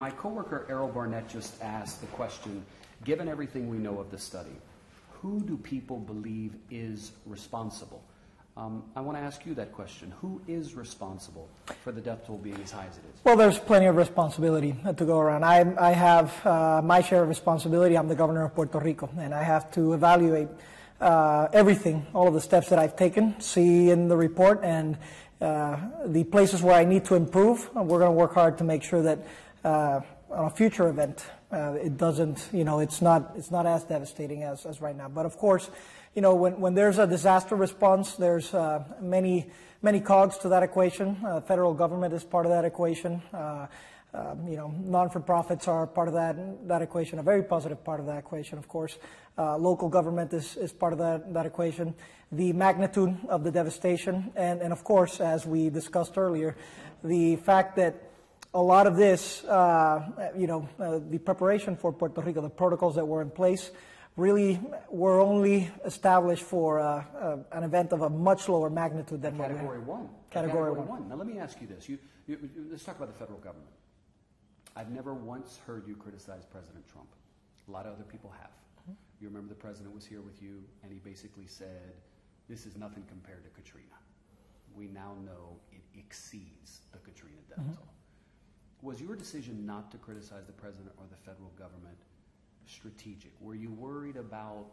My coworker Errol Barnett just asked the question, given everything we know of the study, who do people believe is responsible? I want to ask you that question. Who is responsible for the death toll being as high as it is? Well, there's plenty of responsibility to go around. I have my share of responsibility. I'm the governor of Puerto Rico, and I have to evaluate everything, all of the steps that I've taken, see in the report, and the places where I need to improve. We're going to work hard to make sure that on a future event, it doesn't, it's not as devastating as right now. But of course, when there's a disaster response, there's many cogs to that equation. Federal government is part of that equation. Non-for-profits are part of that equation, a very positive part of that equation, of course. Local government is part of that equation. The magnitude of the devastation, and of course, as we discussed earlier, the fact that a lot of this, the preparation for Puerto Rico, the protocols that were in place, really were only established for an event of a much lower magnitude than Category 1. Category 1. Now let me ask you this. Let's talk about the federal government. I've never once heard you criticize President Trump. A lot of other people have. Mm-hmm. You remember the president was here with you, and he basically said, this is nothing compared to Katrina. We now know it exceeds the Katrina death toll. Was your decision not to criticize the president or the federal government strategic? Were you worried about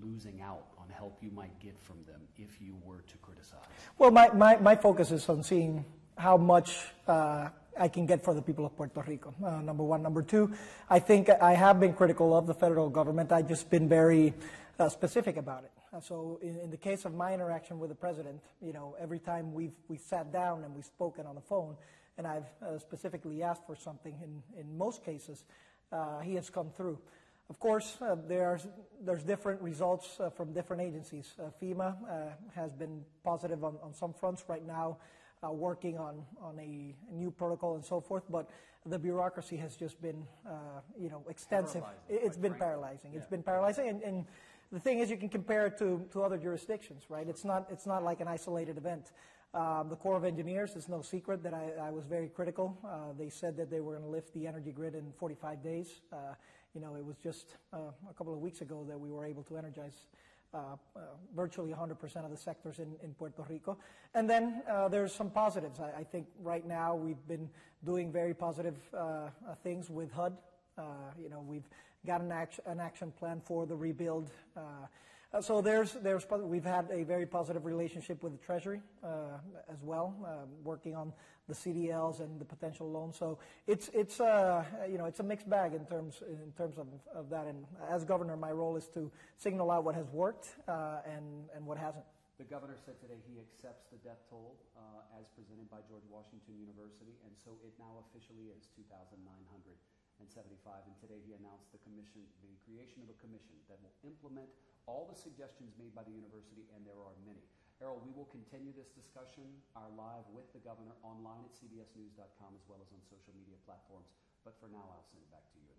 losing out on help you might get from them if you were to criticize? Well, my focus is on seeing how much I can get for the people of Puerto Rico, number one. Number two, I think I have been critical of the federal government. I've just been very specific about it. So in the case of my interaction with the president, every time we sat down and we've spoken on the phone, and I've specifically asked for something, in most cases, he has come through. Of course, there's different results from different agencies. FEMA has been positive on some fronts right now, working on a new protocol and so forth, but the bureaucracy has just been, extensive. It's been paralyzing. It's been paralyzing, and the thing is, you can compare it to other jurisdictions, right? It's not like an isolated event. The Corps of Engineers, it's no secret that I was very critical. They said that they were going to lift the energy grid in 45 days. It was just a couple of weeks ago that we were able to energize virtually 100% of the sectors in Puerto Rico. And then there's some positives. I think right now we've been doing very positive things with HUD. We've got an action plan for the rebuild. So we've had a very positive relationship with the Treasury as well, working on the CDLs and the potential loans. So it's a mixed bag in terms of that. And as governor, my role is to signal out what has worked and what hasn't. The governor said today he accepts the death toll as presented by George Washington University, and so it now officially is 2,975. And today he announced the creation of a commission that will implement all the suggestions made by the university, and there are many. Errol, we will continue this discussion, our live with the governor online at cbsnews.com as well as on social media platforms. But for now, I'll send it back to you.